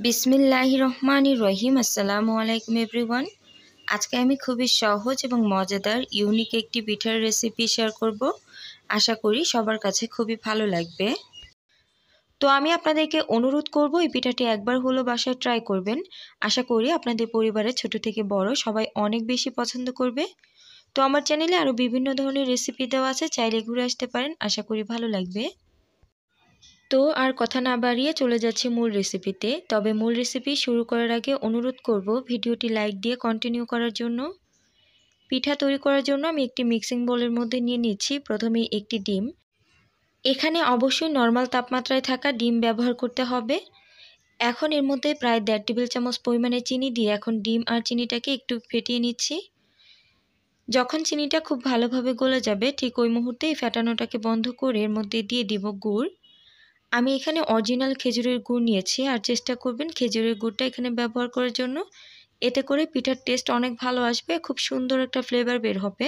বিসমিল্লাহির রহমানির রহিম। আসসালামু আলাইকুম এভরিওয়ান। আজকে আমি খুবই সহজ এবং মজাদার ইউনিক একটি পিঠার রেসিপি শেয়ার করব। আশা করি সবার কাছে খুবই ভালো লাগবে। তো আমি আপনাদেরকে অনুরোধ করব এই পিঠাটি একবার হলো বাসায় ট্রাই করবেন। আশা করি আপনাদের পরিবারের ছোট থেকে বড় সবাই অনেক বেশি পছন্দ করবে। তো আমার চ্যানেলে আরও বিভিন্ন ধরনের রেসিপি দেওয়া আছে, চাইলে ঘুরে আসতে পারেন, আশা করি ভালো লাগবে। তো আর কথা না বাড়িয়ে চলে যাচ্ছি মূল রেসিপিতে। তবে মূল রেসিপি শুরু করার আগে অনুরোধ করব ভিডিওটি লাইক দিয়ে কন্টিনিউ করার জন্য। পিঠা তৈরি করার জন্য আমি একটি মিক্সিং বোলের মধ্যে নিয়ে নিচ্ছি প্রথমেই একটি ডিম। এখানে অবশ্যই নর্মাল তাপমাত্রায় থাকা ডিম ব্যবহার করতে হবে। এখন এর মধ্যে প্রায় 1.5 টেবিল চামচ পরিমাণে চিনি দিয়ে এখন ডিম আর চিনিটাকে একটু ফেটিয়ে নিচ্ছি। যখন চিনিটা খুব ভালোভাবে গলে যাবে ঠিক ওই মুহূর্তে এই ফেটানোটাকে বন্ধ করে এর মধ্যে দিয়ে দিব গুড়। আমি এখানে অরিজিনাল খেজুরের গুড় নিয়েছি, আর চেষ্টা করবেন খেজুরের গুড়টা এখানে ব্যবহার করার জন্য। এতে করে পিঠার টেস্ট অনেক ভালো আসবে, খুব সুন্দর একটা ফ্লেভার বের হবে।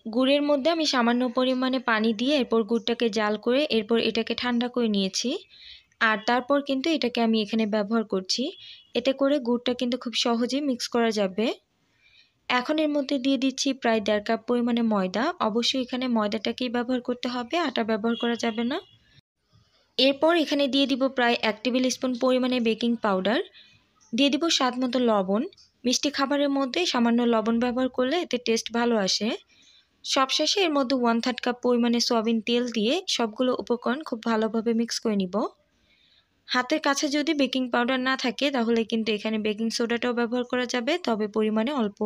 গুড়ের মধ্যে আমি সামান্য পরিমাণে পানি দিয়ে এরপর গুড়টাকে জাল করে এরপর এটাকে ঠান্ডা করে নিয়েছি, আর তারপর কিন্তু এটাকে আমি এখানে ব্যবহার করছি। এতে করে গুড়টা কিন্তু খুব সহজেই মিক্স করা যাবে। এখন এর মধ্যে দিয়ে দিচ্ছি প্রায় 1.5 কাপ পরিমাণে ময়দা। অবশ্যই এখানে ময়দাটাকেই ব্যবহার করতে হবে, আটা ব্যবহার করা যাবে না। এরপর এখানে দিয়ে দিব প্রায় 1 টেবিল স্পুন পরিমাণে বেকিং পাউডার, দিয়ে দিব স্বাদ মতো লবণ। মিষ্টি খাবারের মধ্যে সামান্য লবণ ব্যবহার করলে এতে টেস্ট ভালো আসে। সবশেষে এর মধ্যে 1/3 কাপ পরিমাণে সয়াবিন তেল দিয়ে সবগুলো উপকরণ খুব ভালোভাবে মিক্স করে নিব। হাতের কাছে যদি বেকিং পাউডার না থাকে তাহলে কিন্তু এখানে বেকিং সোডাটাও ব্যবহার করা যাবে, তবে পরিমাণে অল্প।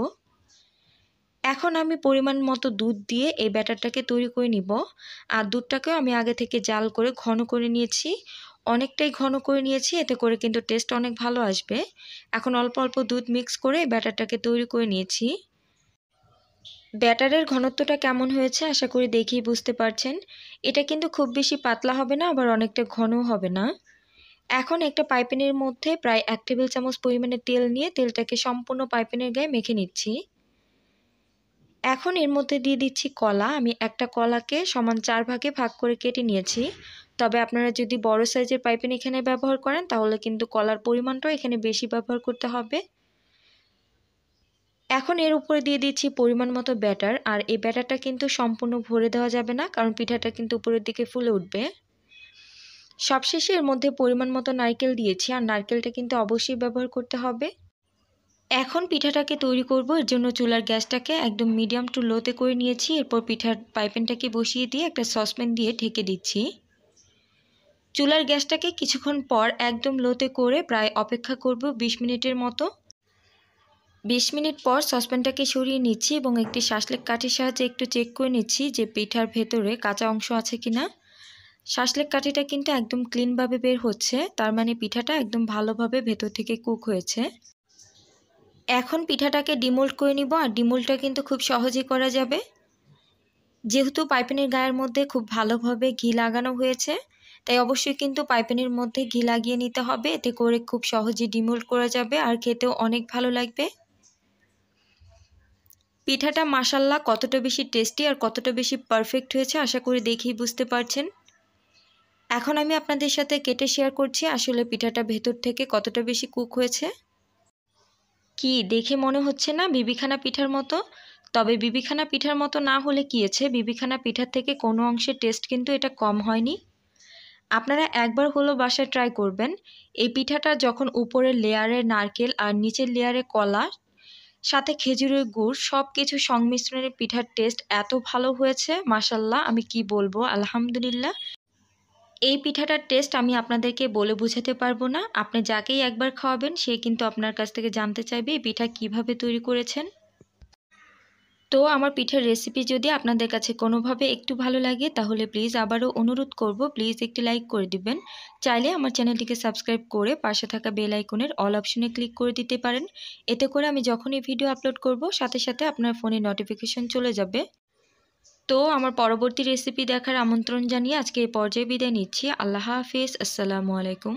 এখন আমি পরিমাণ মতো দুধ দিয়ে এই ব্যাটারটাকে তৈরি করে নিব। আর দুধটাকেও আমি আগে থেকে জাল করে ঘন করে নিয়েছি, অনেকটাই ঘন করে নিয়েছি, এতে করে কিন্তু টেস্ট অনেক ভালো আসবে। এখন অল্প অল্প দুধ মিক্স করে ব্যাটারটাকে তৈরি করে নিয়েছি। ব্যাটারের ঘনত্বটা কেমন হয়েছে আশা করি দেখেই বুঝতে পারছেন। এটা কিন্তু খুব বেশি পাতলা হবে না, আবার অনেকটা ঘনও হবে না। এখন একটা পাইপেনের মধ্যে প্রায় 1 টেবিল চামচ পরিমাণে তেল নিয়ে তেলটাকে সম্পূর্ণ পাইপেনের গায়ে মেখে নিচ্ছি। এখন এর মধ্যে দিয়ে দিচ্ছি কলা। আমি একটা কলাকে সমান 4 ভাগে ভাগ করে কেটে নিয়েছি। তবে আপনারা যদি বড় সাইজের পাইপেন এখানে ব্যবহার করেন তাহলে কিন্তু কলার পরিমাণটাও এখানে বেশি ব্যবহার করতে হবে। এখন এর উপরে দিয়ে দিচ্ছি পরিমাণ মতো ব্যাটার, আর এই ব্যাটারটা কিন্তু সম্পূর্ণ ভরে দেওয়া যাবে না, কারণ পিঠাটা কিন্তু উপরের দিকে ফুলে উঠবে। সবশেষে এর মধ্যে পরিমাণ মতো নারকেল দিয়েছি, আর নারকেলটা কিন্তু অবশ্যই ব্যবহার করতে হবে। এখন পিঠাটাকে তৈরি করব, এর জন্য চুলার গ্যাসটাকে একদম মিডিয়াম টু লোতে করে নিয়েছি। এরপর পিঠার পাইপেনটাকে বসিয়ে দিয়ে একটা সসপ্যান দিয়ে ঢেকে দিচ্ছি। চুলার গ্যাসটাকে কিছুক্ষণ পর একদম লোতে করে প্রায় অপেক্ষা করব 20 মিনিটের মতো। 20 মিনিট পর সসপ্যানটাকে সরিয়ে নিচ্ছি এবং একটি শাঁসলেক কাঠির সাহায্যে একটু চেক করে নিচ্ছি যে পিঠার ভেতরে কাঁচা অংশ আছে কিনা। শাঁসলেক কাঠিটা কিন্তু একদম ক্লিনভাবে বের হচ্ছে, তার মানে পিঠাটা একদম ভালোভাবে ভেতর থেকে কুক হয়েছে। এখন পিঠাটাকে ডিমোল্ড করে নিব, আর ডিমোল্ডটা কিন্তু খুব সহজেই করা যাবে। যেহেতু পাইপেনের গায়ের মধ্যে খুব ভালোভাবে ঘি লাগানো হয়েছে, তাই অবশ্যই কিন্তু পাইপেনের মধ্যে ঘি লাগিয়ে নিতে হবে, এতে করে খুব সহজেই ডিমোল্ড করা যাবে আর খেতেও অনেক ভালো লাগবে। পিঠাটা মাশাআল্লাহ কতটা বেশি টেস্টি আর কতটা বেশি পারফেক্ট হয়েছে আশা করি দেখেই বুঝতে পারছেন। এখন আমি আপনাদের সাথে কেটে শেয়ার করছি আসলে পিঠাটা ভেতর থেকে কতটা বেশি কুক হয়েছে। কি দেখে মনে হচ্ছে না বিবিখানা পিঠার মতো? তবে বিবিখানা পিঠার মতো না হলে কি আছে, বিবিখানা পিঠার থেকে কোনো অংশের টেস্ট কিন্তু এটা কম হয়নি। আপনারা একবার হলো বাসায় ট্রাই করবেন। এই পিঠাটা যখন উপরের লেয়ারে নারকেল আর নিচের লেয়ারে কলা সাথে খেজুরের গুড় সব কিছু সংমিশ্রণের পিঠার টেস্ট এত ভালো হয়েছে, মাশাআল্লাহ আমি কি বলবো, আলহামদুলিল্লাহ। এই পিঠাটার টেস্ট আমি আপনাদেরকে বলে বোঝাতে পারবো না। আপনি যাকেই একবার খাওয়াবেন সে কিন্তু আপনার কাছ থেকে জানতে চাইবে এই পিঠা কিভাবে তৈরি করেছেন। তো আমার পিঠার রেসিপি যদি আপনাদের কাছে কোনোভাবে একটু ভালো লাগে তাহলে প্লিজ আবারও অনুরোধ করব, প্লিজ একটি লাইক করে দিবেন। চাইলে আমার চ্যানেলটিকে সাবস্ক্রাইব করে পাশে থাকা বেল আইকনের অল অপশনে ক্লিক করে দিতে পারেন। এতে করে আমি যখনই ভিডিও আপলোড করব সাথে সাথে আপনার ফোনে নোটিফিকেশন চলে যাবে। তো আমার পরবর্তী রেসিপি দেখার আমন্ত্রণ জানিয়ে আজকে এই পর্যায়ে বিদায় নিচ্ছি। আল্লাহ হাফেজ, আসসালামু আলাইকুম।